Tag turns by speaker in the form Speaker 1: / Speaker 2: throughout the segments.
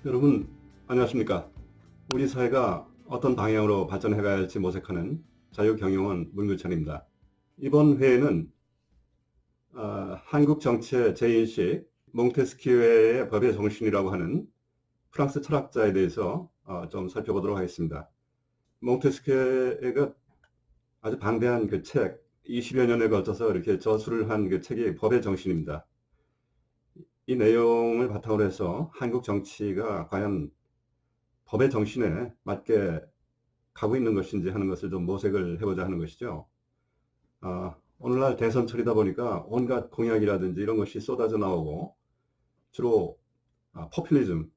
Speaker 1: 여러분 안녕하십니까? 우리 사회가 어떤 방향으로 발전해 가야 할지 모색하는 자유경영원 문규천입니다. 이번 회에는 한국 정치의 제1식 몽테스키웨의 법의 정신이라고 하는 프랑스 철학자에 대해서 좀 살펴보도록 하겠습니다. 몽테스키웨가 아주 방대한 그 책, 20여 년에 걸쳐서 이렇게 저술을 한 그 책이 법의 정신입니다. 이 내용을 바탕으로 해서 한국 정치가 과연 법의 정신에 맞게 가고 있는 것인지 하는 것을 좀 모색을 해보자 하는 것이죠. 오늘날 대선철이다 보니까 온갖 공약이라든지 이런 것이 쏟아져 나오고 주로 포퓰리즘,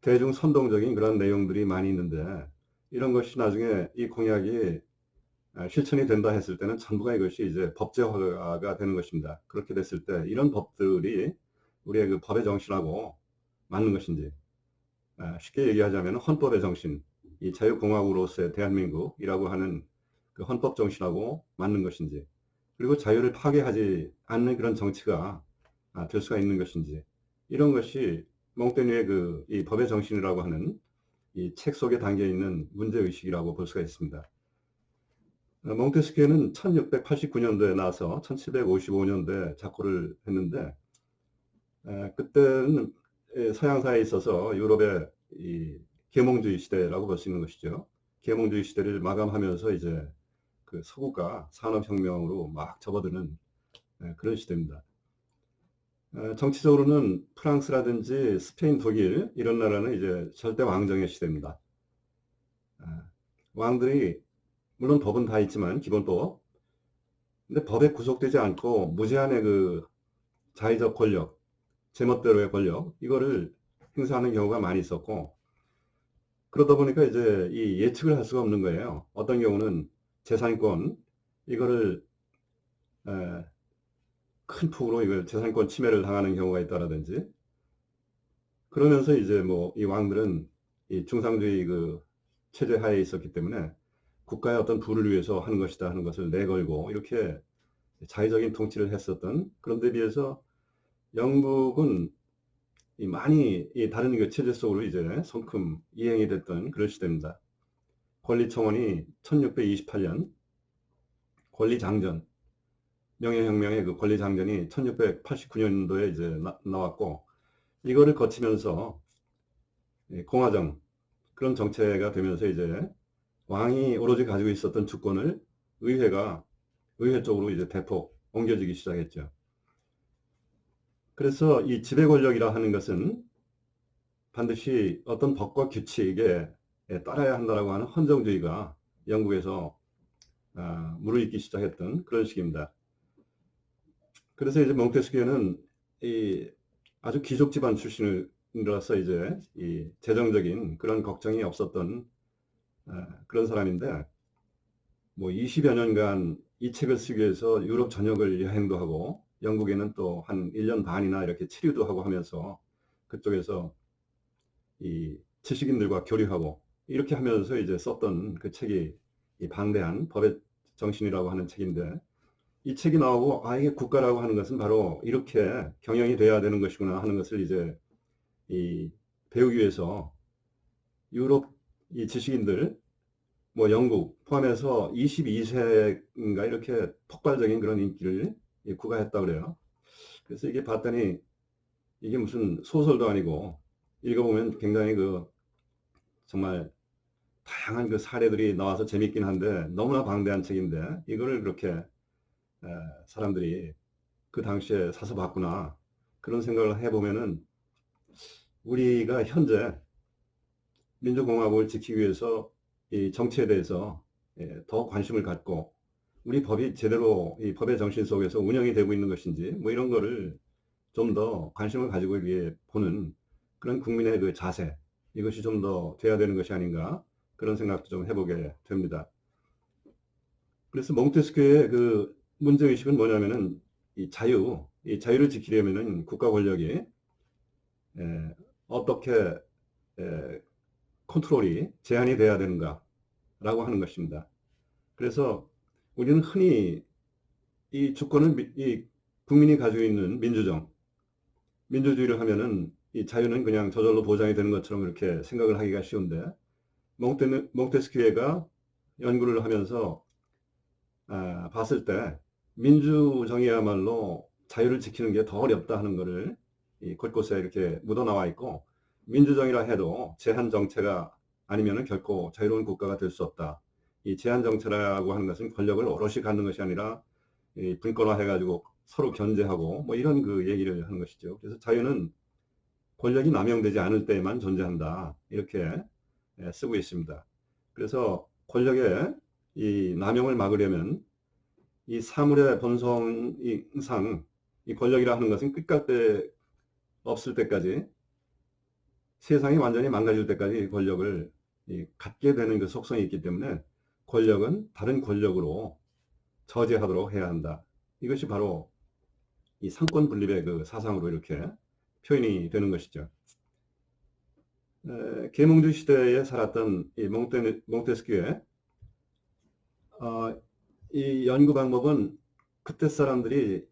Speaker 1: 대중 선동적인 그런 내용들이 많이 있는데 이런 것이 나중에 이 공약이 실천이 된다 했을 때는 전부가 이것이 이제 법제화가 되는 것입니다. 그렇게 됐을 때 이런 법들이 우리의 그 법의 정신하고 맞는 것인지, 쉽게 얘기하자면 헌법의 정신, 이 자유공화국으로서의 대한민국이라고 하는 그 헌법 정신하고 맞는 것인지, 그리고 자유를 파괴하지 않는 그런 정치가 될 수가 있는 것인지, 이런 것이 몽테뉴의 이 법의 정신이라고 하는 이 책 속에 담겨 있는 문제의식이라고 볼 수가 있습니다. 몽테스키에는 1689년도에 나와서 1755년도에 작고를 했는데, 그때는 서양사에 있어서 유럽의 이 계몽주의 시대라고 볼 수 있는 것이죠. 계몽주의 시대를 마감하면서 이제 그 서구가 산업혁명으로 막 접어드는 그런 시대입니다. 정치적으로는 프랑스라든지 스페인, 독일 이런 나라는 이제 절대 왕정의 시대입니다. 왕들이 물론 법은 다 있지만 기본법, 근데 법에 구속되지 않고 무제한의 그 자의적 권력, 제멋대로의 권력 이거를 행사하는 경우가 많이 있었고, 그러다 보니까 이제 이 예측을 할 수가 없는 거예요. 어떤 경우는 재산권 이거를 큰 폭으로 이걸 재산권 침해를 당하는 경우가 있다라든지, 그러면서 이제 뭐 이 왕들은 이 중상주의 그 체제 하에 있었기 때문에 국가의 어떤 부를 위해서 하는 것이다 하는 것을 내걸고 이렇게 자의적인 통치를 했었던, 그런데 비해서 영국은 많이 이 다른 그 체제 속으로 이제 성큼 이행이 됐던 그런 시대입니다. 권리청원이 1628년 권리장전, 명예혁명의 그 권리장전이 1689년도에 이제 나왔고, 이거를 거치면서 공화정 그런 정체가 되면서 이제 왕이 오로지 가지고 있었던 주권을 의회 쪽으로 이제 대폭 옮겨지기 시작했죠. 그래서 이 지배 권력이라 하는 것은 반드시 어떤 법과 규칙에 따라야 한다라고 하는 헌정주의가 영국에서 무르익기 시작했던 그런 시기입니다. 그래서 이제 몽테스키에는 이 아주 귀족 집안 출신이라서 이제 이 재정적인 그런 걱정이 없었던 그런 사람인데, 뭐 20여 년간 이 책을 쓰기 위해서 유럽 전역을 여행도 하고 영국에는 또 한 1년 반이나 이렇게 체류도 하고 하면서 그쪽에서 이 지식인들과 교류하고 이렇게 하면서 이제 썼던 그 책이 이 방대한 법의 정신이라고 하는 책인데, 이 책이 나오고 이게 국가라고 하는 것은 바로 이렇게 경영이 돼야 되는 것이구나 하는 것을 이제 이 배우기 위해서 유럽 이 지식인들, 뭐 영국 포함해서 22세인가 이렇게 폭발적인 그런 인기를 구가했다고 그래요. 그래서 이게 봤더니 이게 무슨 소설도 아니고 읽어보면 굉장히 그 정말 다양한 그 사례들이 나와서 재밌긴 한데 너무나 방대한 책인데, 이거를 그렇게 사람들이 그 당시에 사서 봤구나 그런 생각을 해보면은, 우리가 현재 민주공화국을 지키기 위해서 이 정치에 대해서 더 관심을 갖고 우리 법이 제대로 이 법의 정신 속에서 운영이 되고 있는 것인지 뭐 이런 거를 좀 더 관심을 가지고 위해 보는 그런 국민의 그 자세, 이것이 좀 더 돼야 되는 것이 아닌가 그런 생각도 좀 해보게 됩니다. 그래서 몽테스키의 그 문제의식은 뭐냐면은 이 자유를 지키려면은 국가 권력이 어떻게 컨트롤이 제한이 돼야 되는가라고 하는 것입니다. 그래서 우리는 흔히 이 주권을 이 국민이 가지고 있는 민주주의를 하면은 이 자유는 그냥 저절로 보장이 되는 것처럼 이렇게 생각을 하기가 쉬운데, 몽테스키에가 연구를 하면서 봤을 때 민주정의야말로 자유를 지키는 게 더 어렵다 하는 것을 이 곳곳에 이렇게 묻어나와 있고, 민주정의라 해도 제한 정체가 아니면 결코 자유로운 국가가 될 수 없다. 이 제한 정체라고 하는 것은 권력을 오롯이 갖는 것이 아니라 분권화해가지고 서로 견제하고 뭐 이런 그 얘기를 하는 것이죠. 그래서 자유는 권력이 남용되지 않을 때에만 존재한다. 이렇게 쓰고 있습니다. 그래서 권력의 이 남용을 막으려면 이 사물의 본성상 이 권력이라 하는 것은 끝갈 없을 때까지, 세상이 완전히 망가질 때까지 권력을 갖게 되는 그 속성이 있기 때문에 권력은 다른 권력으로 저지하도록 해야 한다. 이것이 바로 이 상권 분립의 그 사상으로 이렇게 표현이 되는 것이죠. 계몽주의 시대에 살았던 이 몽테스키의 이 연구 방법은 그때 사람들이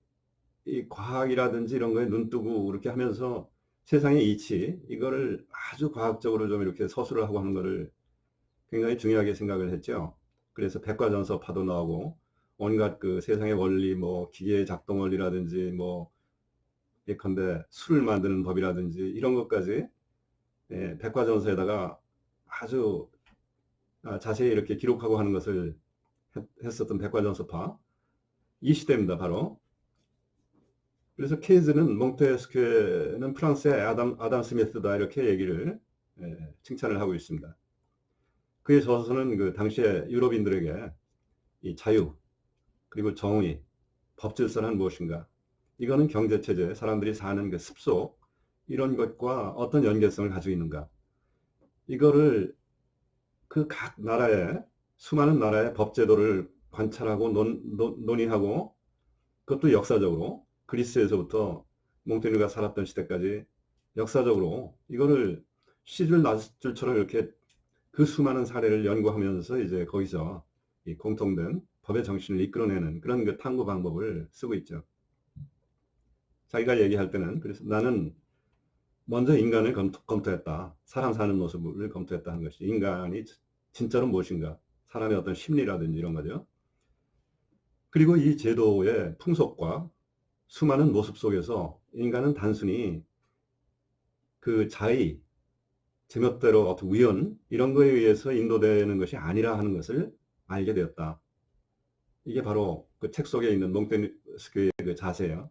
Speaker 1: 이 과학이라든지 이런 거에 눈 뜨고 그렇게 하면서 세상의 이치, 이거를 아주 과학적으로 좀 이렇게 서술을 하고 하는 거를 굉장히 중요하게 생각을 했죠. 그래서 백과전서파도 나오고 온갖 그 세상의 원리, 뭐 기계의 작동 원리라든지 뭐 예컨대 술을 만드는 법이라든지 이런 것까지 백과전서에다가 아주 자세히 이렇게 기록하고 하는 것을 했었던 백과전서파, 이 시대입니다, 바로. 그래서 케인즈는 몽테스키에는 프랑스의 아담 스미스다 이렇게 얘기를 칭찬을 하고 있습니다. 그의 저서는 그 당시에 유럽인들에게 이 자유, 그리고 정의, 법질서는 무엇인가, 이거는 경제체제, 사람들이 사는 그 습속, 이런 것과 어떤 연계성을 가지고 있는가, 이거를 그 각 나라의 수많은 나라의 법제도를 관찰하고 논의하고, 그것도 역사적으로 그리스에서부터 몽테뉴가 살았던 시대까지 역사적으로 이거를 시줄 낮줄처럼 이렇게 그 수많은 사례를 연구하면서 이제 거기서 이 공통된 법의 정신을 이끌어내는 그런 그 탐구 방법을 쓰고 있죠. 자기가 얘기할 때는, 그래서 나는 먼저 인간을 검토했다. 사람 사는 모습을 검토했다 하는 것이, 인간이 진짜로 무엇인가, 사람의 어떤 심리라든지 이런 거죠. 그리고 이 제도의 풍속과 수많은 모습 속에서 인간은 단순히 그 자의, 제멋대로 어떤 우연, 이런 거에 의해서 인도되는 것이 아니라 하는 것을 알게 되었다. 이게 바로 그 책 속에 있는 몽테뉴스키의 그 자세예요.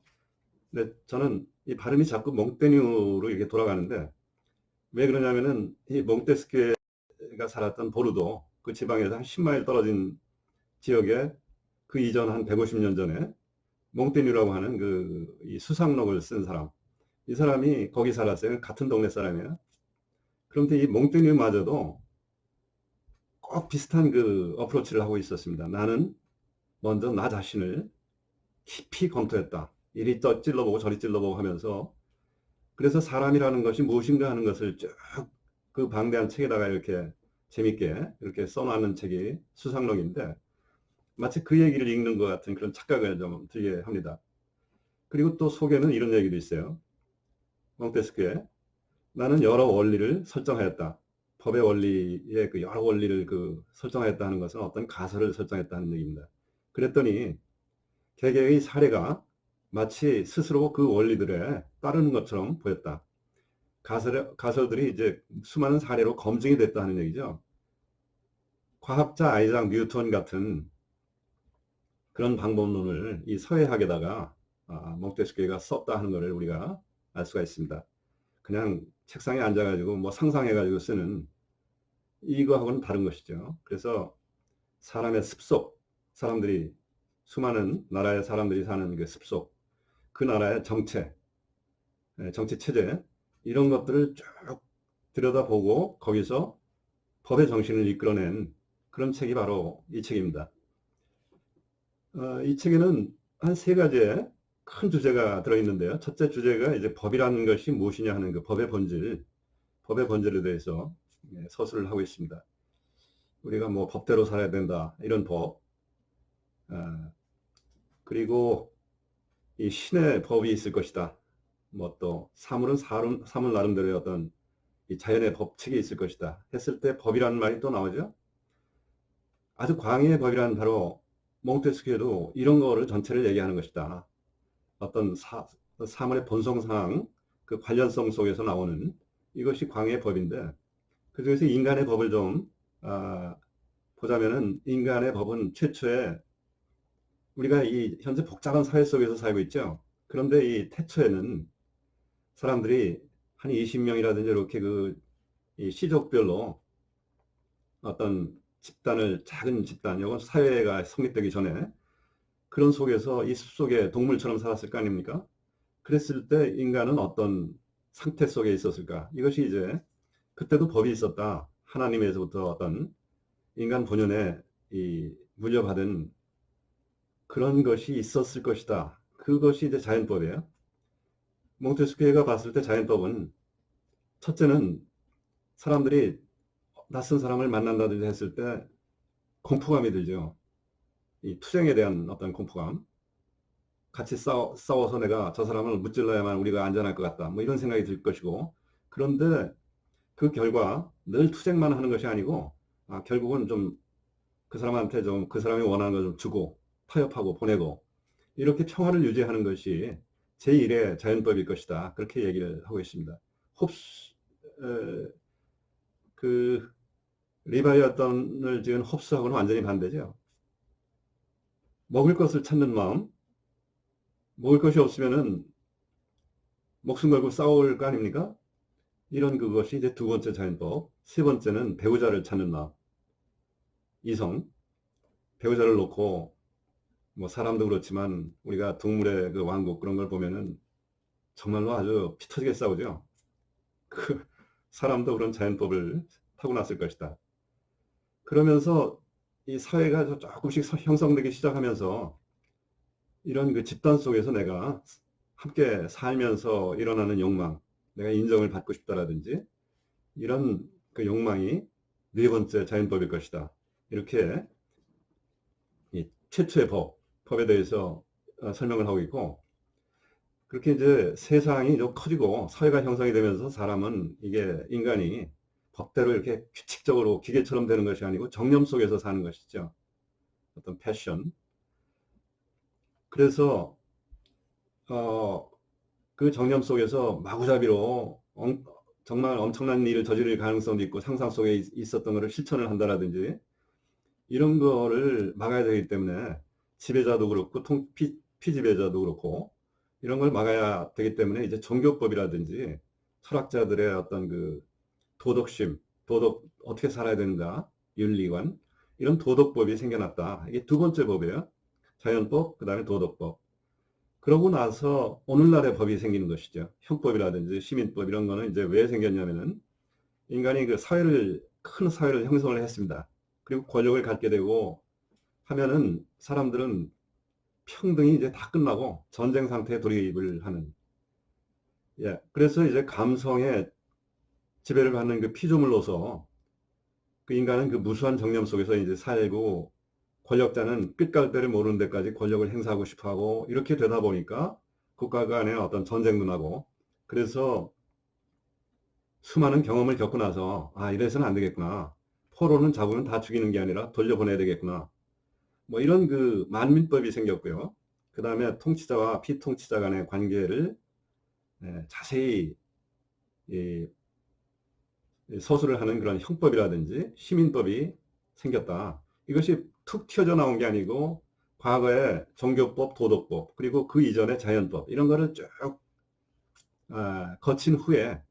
Speaker 1: 근데 저는 이 발음이 자꾸 몽테뉴로 이렇게 돌아가는데, 왜 그러냐면은 이 몽테스키가 살았던 보르도 그 지방에서 한 10마일 떨어진 지역에 그 이전 한 150년 전에 몽테뉴라고 하는 이 수상록을 쓴 사람, 이 사람이 거기 살았어요. 같은 동네 사람이에요. 그런데 이 몽테뉴마저도 꼭 비슷한 그 어프로치를 하고 있었습니다. 나는 먼저 나 자신을 깊이 검토했다. 이리 찔러보고 저리 찔러보고 하면서, 그래서 사람이라는 것이 무엇인가 하는 것을 쭉 그 방대한 책에다가 이렇게 재밌게 이렇게 써놓는 책이 수상록인데, 마치 그 얘기를 읽는 것 같은 그런 착각을 좀 들게 합니다. 그리고 또 속에는 이런 얘기도 있어요. 몽테스키에 나는 여러 원리를 설정하였다. 법의 원리의 그 여러 원리를 설정하였다 하는 것은 어떤 가설을 설정했다는 얘기입니다. 그랬더니 개개의 사례가 마치 스스로 그 원리들에 따르는 것처럼 보였다. 가설들이 이제 수많은 사례로 검증이 됐다 하는 얘기죠. 과학자 아이작 뉴턴 같은 그런 방법론을 이 서예학에다가 몽테스키가 썼다 하는 것을 우리가 알 수가 있습니다. 그냥 책상에 앉아가지고 뭐 상상해가지고 쓰는 이거하고는 다른 것이죠. 그래서 사람의 습속, 사람들이, 수많은 나라의 사람들이 사는 그 습속, 그 나라의 정치 체제, 이런 것들을 쭉 들여다보고 거기서 법의 정신을 이끌어낸 그런 책이 바로 이 책입니다. 이 책에는 한 3가지의 큰 주제가 들어있는데요. 첫째 주제가 이제 법이라는 것이 무엇이냐 하는 그 법의 본질에 대해서 서술을 하고 있습니다. 우리가 뭐 법대로 살아야 된다, 이런 법, 그리고 이 신의 법이 있을 것이다, 뭐 또 사물 나름대로의 어떤 이 자연의 법칙이 있을 것이다 했을 때 법이라는 말이 또 나오죠. 아주 광의의 법이란 바로 몽테스키에도 이런 거를 전체를 얘기하는 것이다. 어떤 사물의 본성상 그 관련성 속에서 나오는 이것이 광의의 법인데, 그중에서 인간의 법을 좀 보자면은, 인간의 법은 최초에 우리가 이 현재 복잡한 사회 속에서 살고 있죠. 그런데 이 태초에는 사람들이 한 20명이라든지 이렇게 이 시족별로 어떤 작은 집단, 이건 사회가 성립되기 전에 그런 속에서 이 숲속에 동물처럼 살았을 거 아닙니까? 그랬을 때 인간은 어떤 상태 속에 있었을까? 이것이 이제 그때도 법이 있었다. 하나님에서부터 어떤 인간 본연에 이 물려받은 그런 것이 있었을 것이다. 그것이 이제 자연법이에요. 몽테스키에가 봤을 때 자연법은 첫째는 사람들이 낯선 사람을 만난다든지 했을 때 공포감이 들죠. 이 투쟁에 대한 어떤 공포감. 같이 싸워서 내가 저 사람을 무찔러야만 우리가 안전할 것 같다. 뭐 이런 생각이 들 것이고. 그런데 그 결과 늘 투쟁만 하는 것이 아니고, 결국은 좀 그 사람한테 좀 그 사람이 원하는 걸 좀 주고 타협하고 보내고 이렇게 평화를 유지하는 것이 제1의 자연법일 것이다. 그렇게 얘기를 하고 있습니다. 홉스, 그 리바이어던을 지은 홉스하고는 완전히 반대죠. 먹을 것을 찾는 마음, 먹을 것이 없으면은 목숨 걸고 싸울 거 아닙니까? 이런 그것이 이제 두 번째 자연법. 세 번째는 배우자를 찾는 마음. 이성, 배우자를 놓고 뭐 사람도 그렇지만 우리가 동물의 그 왕국 그런 걸 보면은 정말로 아주 피 터지게 싸우죠. 그 사람도 그런 자연법을 타고났을 것이다. 그러면서 이 사회가 조금씩 형성되기 시작하면서 이런 그 집단 속에서 내가 함께 살면서 일어나는 욕망, 내가 인정을 받고 싶다라든지 이런 그 욕망이 네 번째 자연법일 것이다. 이렇게 이 최초의 법에 대해서 설명을 하고 있고, 그렇게 이제 세상이 좀 커지고 사회가 형성이 되면서 사람은 이게 인간이 법대로 이렇게 규칙적으로 기계처럼 되는 것이 아니고 정념 속에서 사는 것이죠. 어떤 패션. 그래서 그 정념 속에서 마구잡이로 정말 엄청난 일을 저지를 가능성도 있고 상상 속에 있었던 것을 실천을 한다라든지 이런 거를 막아야 되기 때문에 지배자도 그렇고 피지배자도 그렇고 이런 걸 막아야 되기 때문에 이제 종교법이라든지 철학자들의 어떤 그 도덕심, 어떻게 살아야 되는가, 윤리관 이런 도덕법이 생겨났다. 이게 두 번째 법이에요. 자연법, 그 다음에 도덕법. 그러고 나서 오늘날의 법이 생기는 것이죠. 형법이라든지 시민법 이런 거는 이제 왜 생겼냐면은 인간이 큰 사회를 형성을 했습니다. 그리고 권력을 갖게 되고 하면은 사람들은 평등이 이제 다 끝나고 전쟁 상태에 돌입을 하는. 예. 그래서 이제 감성의 지배를 받는 그 피조물로서 그 인간은 그 무수한 정념 속에서 이제 살고 권력자는 끝갈 때를 모르는 데까지 권력을 행사하고 싶어 하고 이렇게 되다 보니까 국가 간의 어떤 전쟁도 나고 그래서 수많은 경험을 겪고 나서 이래서는 안 되겠구나. 포로는 잡으면 다 죽이는 게 아니라 돌려보내야 되겠구나. 뭐 이런 그 만민법이 생겼고요. 그 다음에 통치자와 피통치자 간의 관계를 자세히 서술을 하는 그런 형법이라든지 시민법이 생겼다. 이것이 툭 튀어져 나온 게 아니고 과거에 종교법, 도덕법, 그리고 그 이전에 자연법 이런 거를 쭉 거친 후에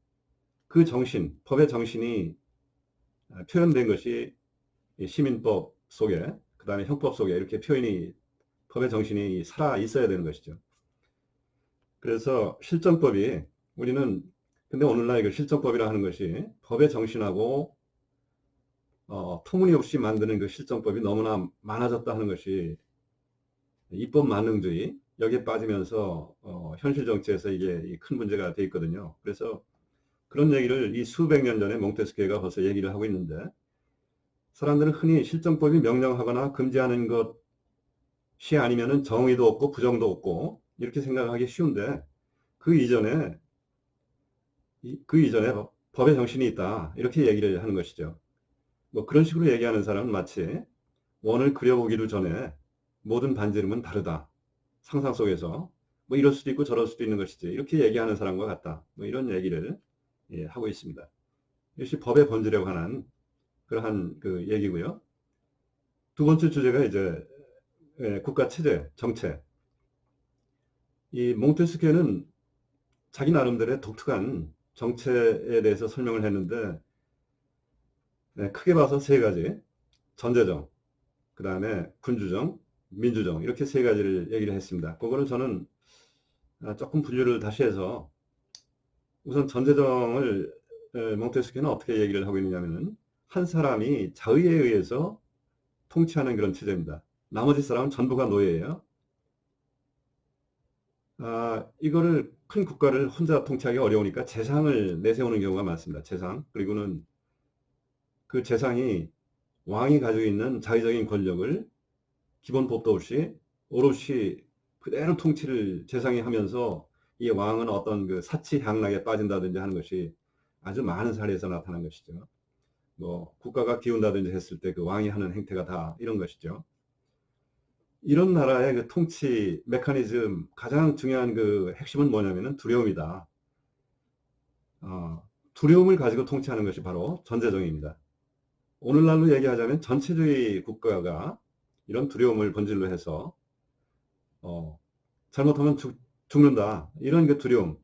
Speaker 1: 그 정신, 법의 정신이 표현된 것이 시민법 속에, 그 다음에 형법 속에 이렇게 법의 정신이 살아 있어야 되는 것이죠. 그래서 실정법이 근데 오늘날 이걸 실정법이라 하는 것이 법의 정신하고 터무니없이 만드는 그 실정법이 너무나 많아졌다 하는 것이 입법 만능주의 여기에 빠지면서 현실 정치에서 이게 큰 문제가 돼 있거든요. 그래서 그런 얘기를 이 수백 년 전에 몽테스키에가 벌써 얘기를 하고 있는데 사람들은 흔히 실정법이 명령하거나 금지하는 것이 아니면은 정의도 없고 부정도 없고 이렇게 생각하기 쉬운데 그 이전에 법의 정신이 있다. 이렇게 얘기를 하는 것이죠. 뭐 그런 식으로 얘기하는 사람은 마치 원을 그려보기도 전에 모든 반지름은 다르다. 상상 속에서 뭐 이럴 수도 있고 저럴 수도 있는 것이지. 이렇게 얘기하는 사람과 같다. 뭐 이런 얘기를 하고 있습니다. 이것이 법의 본질에 관한 그러한 그 얘기고요. 두 번째 주제가 이제 국가 체제, 정책. 이 몽테스키에는 자기 나름대로의 독특한 정책에 대해서 설명을 했는데 크게 봐서 세 가지. 전제정, 그 다음에 군주정, 민주정 이렇게 세 가지를 얘기를 했습니다. 그거를 저는 조금 분류를 다시 해서 우선 전제정을 몽테스키는 어떻게 얘기를 하고 있느냐면은 한 사람이 자의에 의해서 통치하는 그런 체제입니다. 나머지 사람은 전부가 노예예요. 이거를 큰 국가를 혼자 통치하기 어려우니까 재상을 내세우는 경우가 많습니다. 재상. 그리고는 그 재상이 왕이 가지고 있는 자의적인 권력을 기본 법도 없이 오롯이 그대로 통치를 재상이 하면서 이 왕은 어떤 그 사치향락에 빠진다든지 하는 것이 아주 많은 사례에서 나타난 것이죠. 뭐 국가가 기운다든지 했을 때 그 왕이 하는 행태가 다 이런 것이죠. 이런 나라의 그 통치 메커니즘 가장 중요한 그 핵심은 뭐냐면은 두려움이다. 두려움을 가지고 통치하는 것이 바로 전제정입니다. 오늘날로 얘기하자면 전체주의 국가가 이런 두려움을 본질로 해서 잘못하면 죽는다. 이런 그 두려움.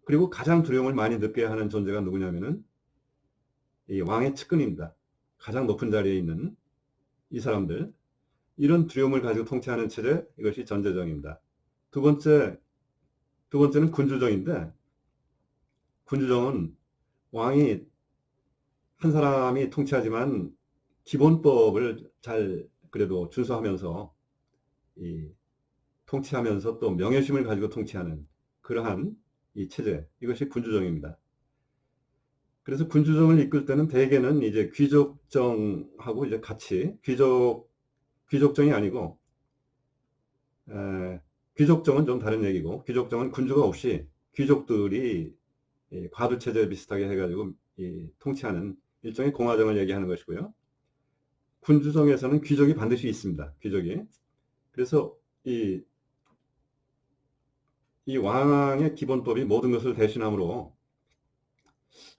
Speaker 1: 그리고 가장 두려움을 많이 느껴야 하는 존재가 누구냐면은 이 왕의 측근입니다. 가장 높은 자리에 있는 이 사람들. 이런 두려움을 가지고 통치하는 체제, 이것이 전제정입니다. 두 번째는 군주정인데, 군주정은 왕이 한 사람이 통치하지만 기본법을 잘 그래도 준수하면서 통치하면서 또 명예심을 가지고 통치하는 그러한 이 체제, 이것이 군주정입니다. 그래서 군주정을 이끌 때는 대개는 이제 귀족정하고 이제 같이 귀족정이 아니고 귀족정은 좀 다른 얘기고, 귀족정은 군주가 없이 귀족들이 과두체제 비슷하게 해가지고 통치하는 일종의 공화정을 얘기하는 것이고요. 군주정에서는 귀족이 반드시 있습니다. 귀족이. 그래서 이 왕의 기본법이 모든 것을 대신함으로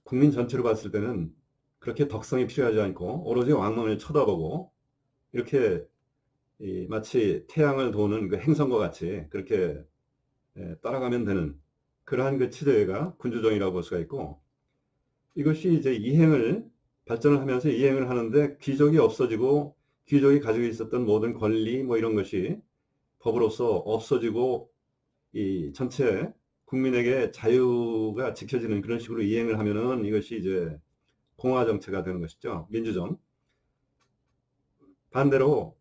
Speaker 1: 국민 전체로 봤을 때는 그렇게 덕성이 필요하지 않고 오로지 왕만을 쳐다보고 이렇게 마치 태양을 도는 그 행성과 같이 그렇게 따라가면 되는 그러한 그 체제가 군주정이라고 볼 수가 있고, 이것이 이제 발전을 하면서 이행을 하는데 귀족이 없어지고 귀족이 가지고 있었던 모든 권리 뭐 이런 것이 법으로서 없어지고 이 전체 국민에게 자유가 지켜지는 그런 식으로 이행을 하면은 이것이 이제 공화 정체가 되는 것이죠. 민주정. 반대로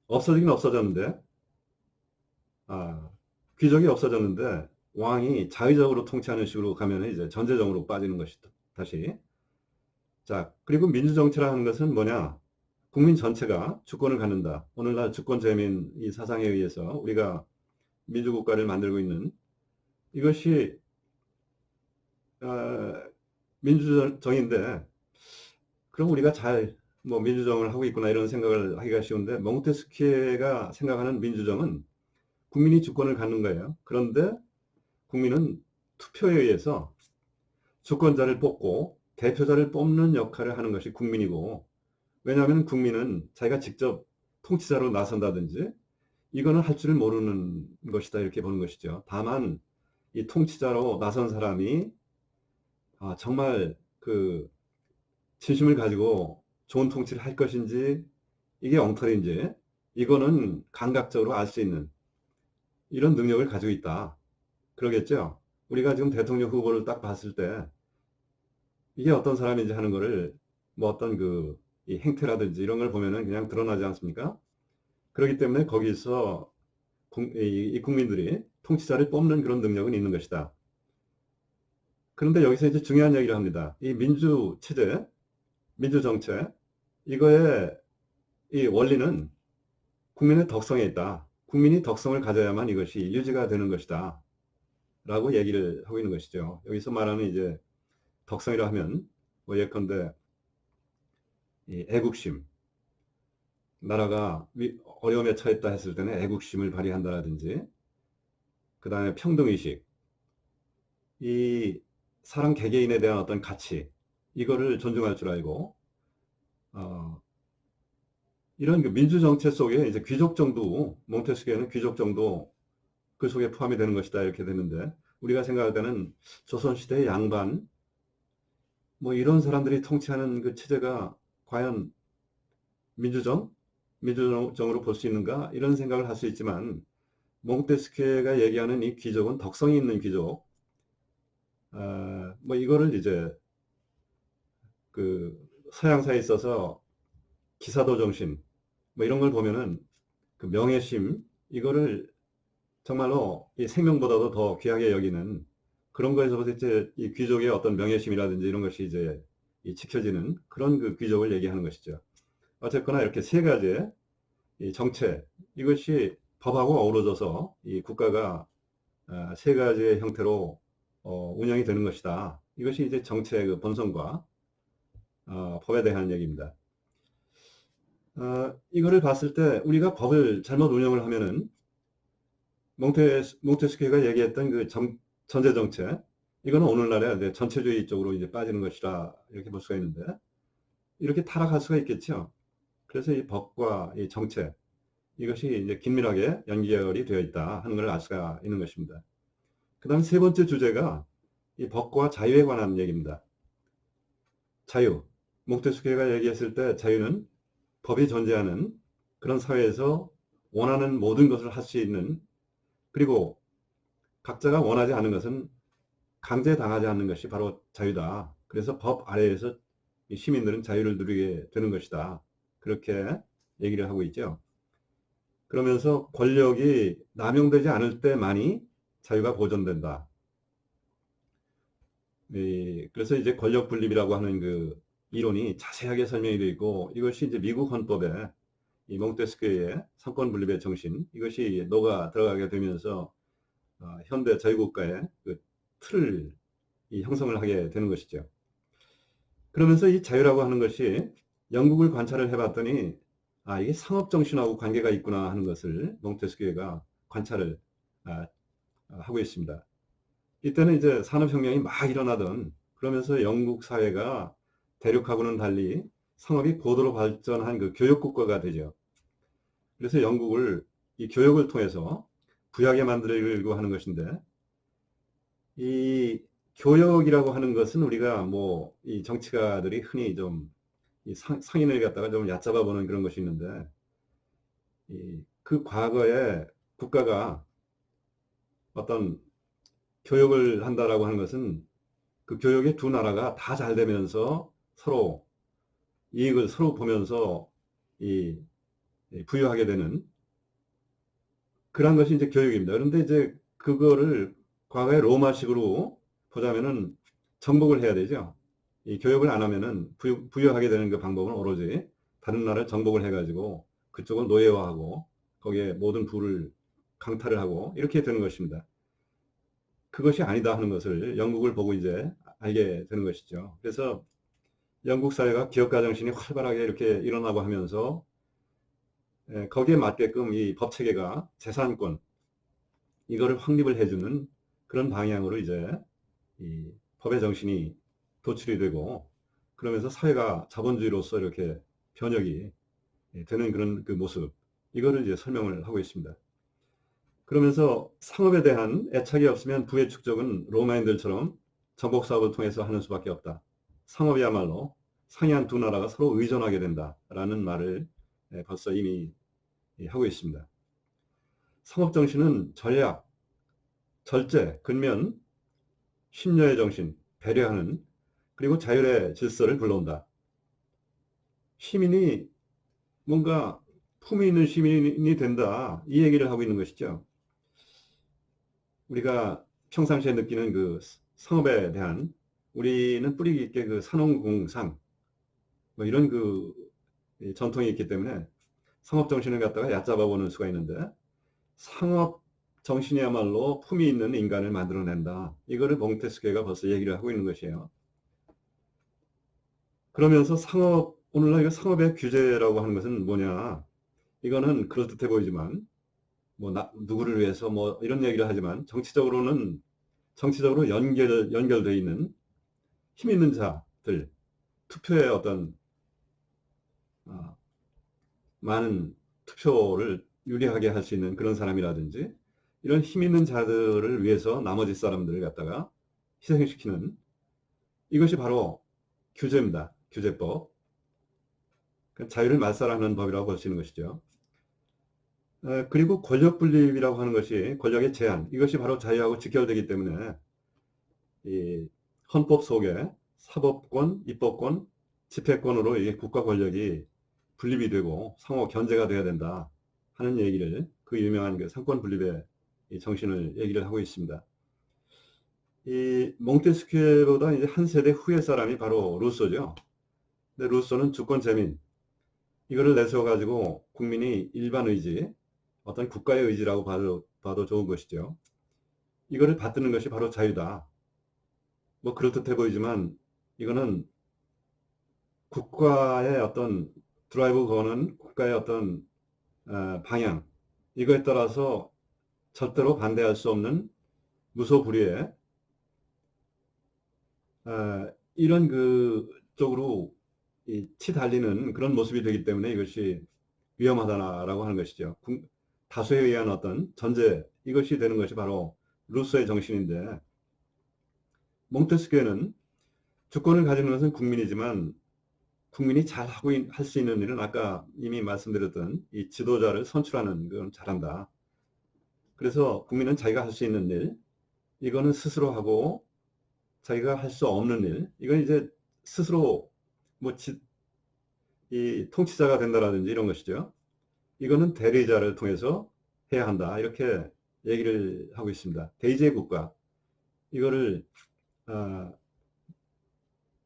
Speaker 1: 없어지긴 없어졌는데 귀족이 없어졌는데 왕이 자의적으로 통치하는 식으로 가면 이제 전제정으로 빠지는 것이 다시. 자, 그리고 민주정치라 하는 것은 뭐냐? 국민 전체가 주권을 갖는다. 오늘날 주권재민 이 사상에 의해서 우리가 민주국가를 만들고 있는 이것이 민주정인데, 그럼 우리가 뭐 민주정을 하고 있구나 이런 생각을 하기가 쉬운데, 몽테스키에가 생각하는 민주정은 국민이 주권을 갖는 거예요. 그런데 국민은 투표에 의해서 주권자를 뽑고 대표자를 뽑는 역할을 하는 것이 국민이고, 왜냐하면 국민은 자기가 직접 통치자로 나선다든지 이거는 할 줄 모르는 것이다 이렇게 보는 것이죠. 다만 이 통치자로 나선 사람이 정말 그 진심을 가지고 좋은 통치를 할 것인지 이게 엉터리인지 이거는 감각적으로 알 수 있는 이런 능력을 가지고 있다. 그러겠죠. 우리가 지금 대통령 후보를 딱 봤을 때 이게 어떤 사람인지 하는 거를 뭐 어떤 이 행태라든지 이런 걸 보면은 그냥 드러나지 않습니까? 그렇기 때문에 거기서 이 국민들이 통치자를 뽑는 그런 능력은 있는 것이다. 그런데 여기서 이제 중요한 얘기를 합니다. 이 민주 체제, 민주 정책, 이거의 이 원리는 국민의 덕성에 있다. 국민이 덕성을 가져야만 이것이 유지가 되는 것이다 라고 얘기를 하고 있는 것이죠. 여기서 말하는 이제 덕성이라 하면 뭐 예컨대 이 애국심, 나라가 어려움에 처했다 했을 때는 애국심을 발휘한다라든지, 그 다음에 평등의식, 이 사람 개개인에 대한 어떤 가치, 이거를 존중할 줄 알고, 이런 그 민주정체 속에 이제 귀족정도, 몽테스키에는 귀족정도 그 속에 포함이 되는 것이다 이렇게 되는데, 우리가 생각할 때는 조선시대의 양반, 뭐 이런 사람들이 통치하는 그 체제가 과연 민주정으로 볼 수 있는가 이런 생각을 할 수 있지만, 몽테스키가 얘기하는 이 귀족은 덕성이 있는 귀족, 뭐 이거를 이제 그 서양사에 있어서 기사도 정신 뭐 이런 걸 보면은 그 명예심, 이거를 정말로 이 생명보다도 더 귀하게 여기는 그런 거에서부터 이제 이 귀족의 어떤 명예심이라든지 이런 것이 이제 이 지켜지는 그런 그 귀족을 얘기하는 것이죠. 어쨌거나 이렇게 세 가지의 이 정책, 이것이 법하고 어우러져서 이 국가가 세 가지의 형태로 운영이 되는 것이다. 이것이 이제 정책의 그 본성과 법에 대한 얘기입니다. 이거를 봤을 때 우리가 법을 잘못 운영을 하면은 몽테스키가 얘기했던 그 전제 정책, 이거는 오늘날에 이제 전체주의 쪽으로 이제 빠지는 것이라 이렇게 볼 수가 있는데, 이렇게 타락할 수가 있겠죠. 그래서 이 법과 이 정책, 이것이 이제 긴밀하게 연결이 되어 있다 하는 걸 알 수가 있는 것입니다. 그 다음 세 번째 주제가 이 법과 자유에 관한 얘기입니다. 자유. 몽테스키가 얘기했을 때 자유는 법이 존재하는 그런 사회에서 원하는 모든 것을 할 수 있는, 그리고 각자가 원하지 않는 것은 강제당하지 않는 것이 바로 자유다. 그래서 법 아래에서 시민들은 자유를 누리게 되는 것이다. 그렇게 얘기를 하고 있죠. 그러면서 권력이 남용되지 않을 때만이 자유가 보존된다. 그래서 이제 권력 분립이라고 하는 그 이론이 자세하게 설명이 되어 있고, 이것이 이제 미국 헌법에 이 몽테스키의 삼권 분립의 정신, 이것이 녹아 들어가게 되면서 현대 자유국가의 그 틀을 형성을 하게 되는 것이죠. 그러면서 이 자유라고 하는 것이 영국을 관찰을 해봤더니 이게 상업 정신하고 관계가 있구나 하는 것을 몽테스키가 관찰을 하고 있습니다. 이때는 이제 산업혁명이 막 일어나던, 그러면서 영국 사회가 대륙하고는 달리 상업이 고도로 발전한 그 교육국가가 되죠. 그래서 영국을 이 교육을 통해서 부유하게 만들려고 하는 것인데, 이 교역이라고 하는 것은 우리가 뭐 이 정치가들이 흔히 좀 이 상인을 갖다가 좀 얕잡아 보는 그런 것이 있는데, 그 과거에 국가가 어떤 교역을 한다라고 하는 것은 그 교역의 두 나라가 다 잘 되면서 서로 이익을 서로 보면서 부유하게 되는 그런 것이 이제 교육입니다. 그런데 이제 그거를 과거의 로마식으로 보자면은 정복을 해야 되죠. 이 교육을 안 하면은 부유하게 되는 그 방법은 오로지 다른 나라를 정복을 해가지고 그쪽을 노예화하고 거기에 모든 부를 강탈을 하고 이렇게 되는 것입니다. 그것이 아니다 하는 것을 영국을 보고 이제 알게 되는 것이죠. 그래서 영국 사회가 기업가 정신이 활발하게 이렇게 일어나고 하면서 거기에 맞게끔 이 법 체계가 재산권, 이거를 확립을 해주는 그런 방향으로 이제 이 법의 정신이 도출이 되고, 그러면서 사회가 자본주의로서 이렇게 변혁이 되는 그런 그 모습, 이거를 이제 설명을 하고 있습니다. 그러면서 상업에 대한 애착이 없으면 부의 축적은 로마인들처럼 정복 사업을 통해서 하는 수밖에 없다. 상업이야말로 상이한 두 나라가 서로 의존하게 된다라는 말을 벌써 이미 하고 있습니다. 상업 정신은 전략, 절제, 근면, 심려의 정신, 배려하는, 그리고 자율의 질서를 불러온다. 시민이 뭔가 품위 있는 시민이 된다, 이 얘기를 하고 있는 것이죠. 우리가 평상시에 느끼는 그 상업에 대한, 우리는 뿌리 깊게 그 산업공상 뭐 이런 그 전통이 있기 때문에 상업 정신을 갖다가 얕잡아 보는 수가 있는데, 상업 정신이야말로 품위 있는 인간을 만들어낸다. 이거를 몽테스키가 벌써 얘기를 하고 있는 것이에요. 그러면서 오늘날 이거 상업의 규제라고 하는 것은 뭐냐? 이거는 그럴듯해 보이지만, 누구를 위해서 이런 얘기를 하지만, 정치적으로 연결되어 있는 힘 있는 자들, 투표에 많은 투표를 유리하게 할 수 있는 그런 사람이라든지, 이런 힘 있는 자들을 위해서 나머지 사람들을 갖다가 희생시키는, 이것이 바로 규제입니다. 규제법. 자유를 말살하는 법이라고 볼 수 있는 것이죠. 그리고 권력 분립이라고 하는 것이, 권력의 제한, 이것이 바로 자유하고 직결되기 때문에 이 헌법 속에 사법권, 입법권, 집회권으로 이 국가 권력이 분립이 되고 상호 견제가 돼야 된다 하는 얘기를, 그 유명한 그 상권 분립의 이 정신을 얘기를 하고 있습니다. 이 몽테스키에보다 이제 한 세대 후의 사람이 바로 루소죠. 근데 루소는 주권 재민, 이거를 내세워 가지고 국민이 일반 의지, 어떤 국가의 의지라고 봐도 좋은 것이죠. 이거를 받드는 것이 바로 자유다. 그럴듯해 보이지만 이거는 국가의 어떤 드라이브 거는 국가의 어떤 방향, 이거에 따라서 절대로 반대할 수 없는 무소불위의 이런 그 쪽으로 치 달리는 그런 모습이 되기 때문에 이것이 위험하다라고 하는 것이죠. 다수에 의한 어떤 전제, 이것이 되는 것이 바로 루소의 정신인데, 몽테스키에는 주권을 가지는 것은 국민이지만 국민이 잘 할 수 있는 일은 아까 이미 말씀드렸던 이 지도자를 선출하는 건 잘한다. 그래서 국민은 자기가 할 수 있는 일, 이거는 스스로 하고, 자기가 할 수 없는 일, 이건 이제 스스로 이 통치자가 된다라든지 이런 것이죠. 이거는 대리자를 통해서 해야 한다. 이렇게 얘기를 하고 있습니다. 대의제 국가, 이거를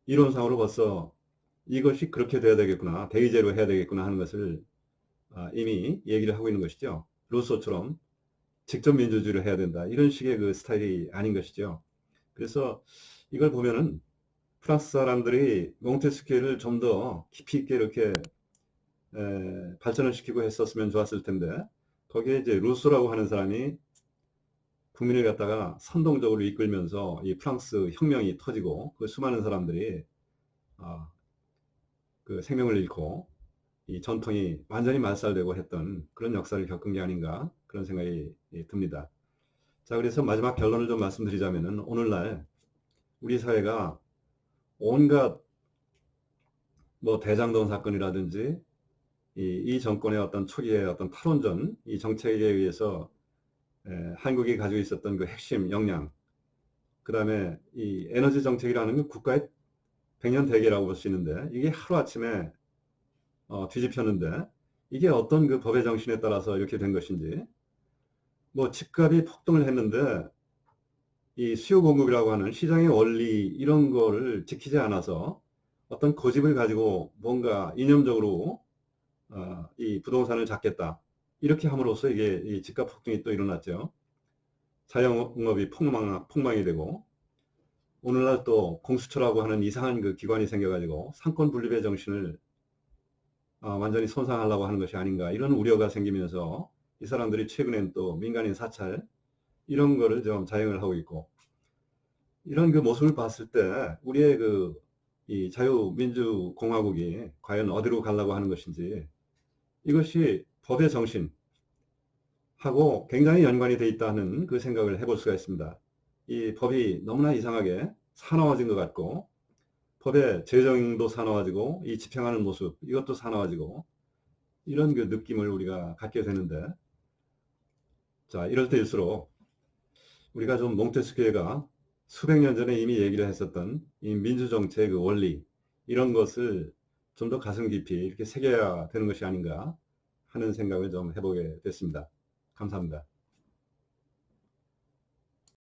Speaker 1: 이론상으로 벌써 이것이 그렇게 돼야 되겠구나, 대의제로 해야 되겠구나 하는 것을 이미 얘기를 하고 있는 것이죠. 루소처럼 직접 민주주의를 해야 된다, 이런 식의 그 스타일이 아닌 것이죠. 그래서 이걸 보면은 프랑스 사람들이 몽테스키를 좀 더 깊이 있게 이렇게 발전을 시키고 했었으면 좋았을 텐데, 거기에 이제 루소라고 하는 사람이 국민을 갖다가 선동적으로 이끌면서 이 프랑스 혁명이 터지고 그 수많은 사람들이 그 생명을 잃고 이 전통이 완전히 말살되고 했던 그런 역사를 겪은 게 아닌가, 그런 생각이 듭니다. 자, 그래서 마지막 결론을 좀 말씀드리자면은, 오늘날 우리 사회가 온갖 대장동 사건이라든지 이 정권의 어떤 초기의 어떤 탈원전, 이 정책에 의해서 한국이 가지고 있었던 그 핵심 역량, 그 다음에 이 에너지 정책이라는 건 국가의 백년 대계라고 볼 수 있는데, 이게 하루아침에 뒤집혔는데, 이게 어떤 그 법의 정신에 따라서 이렇게 된 것인지, 집값이 폭등을 했는데 이 수요 공급이라고 하는 시장의 원리, 이런 거를 지키지 않아서 어떤 고집을 가지고 뭔가 이념적으로 이 부동산을 잡겠다, 이렇게 함으로써 이게 이 집값 폭등이 또 일어났죠. 자영업이 폭망이 되고, 오늘날 또 공수처라고 하는 이상한 그 기관이 생겨가지고 상권 분립의 정신을 완전히 손상하려고 하는 것이 아닌가, 이런 우려가 생기면서 이 사람들이 최근엔 또 민간인 사찰, 이런 거를 좀 자행을 하고 있고, 이런 그 모습을 봤을 때 우리의 이 자유민주공화국이 과연 어디로 가려고 하는 것인지, 이것이 법의 정신하고 굉장히 연관이 되어 있다는 그 생각을 해볼 수가 있습니다. 이 법이 너무나 이상하게 사나워진 것 같고, 법의 제정도 사나워지고, 이 집행하는 모습, 이것도 사나워지고, 이런 그 느낌을 우리가 갖게 되는데, 자, 이럴 때일수록 우리가 좀 몽테스키가 수백 년 전에 이미 얘기를 했었던 이 민주정치의 그 원리, 이런 것을 좀 더 가슴 깊이 이렇게 새겨야 되는 것이 아닌가 하는 생각을 좀 해보게 됐습니다. 감사합니다.